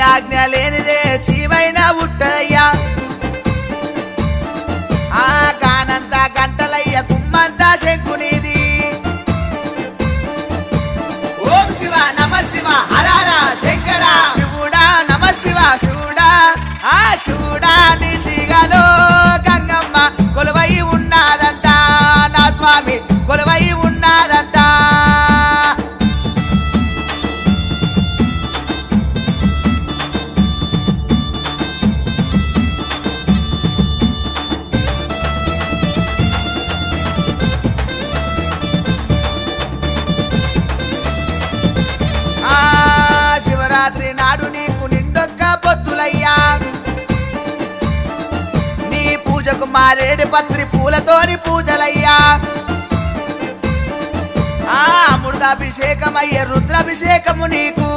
ఆజ్ఞ లేనిదే చీమైన ఉట్టదయ్యా ఆ కానంత గంటలయ్య కుమ్మంతా శంకునిది ఓం శివ నమ శివ హర శంకర శివుడా నమ శివ శివుడా ఆ శివుడా నిశిగలో గంగమ్మ కొలువై ఉన్నాదంట నా స్వామి కొలువై ఉన్నాదంట శివరాత్రి నాడు నీకు నిండొక్క పొత్తులయ్యా నీ పూజకు మారేడు పత్రి పూలతోని పూజలయ్యా ఆ అమృతాభిషేకమయ్యే రుద్రాభిషేకము నీకు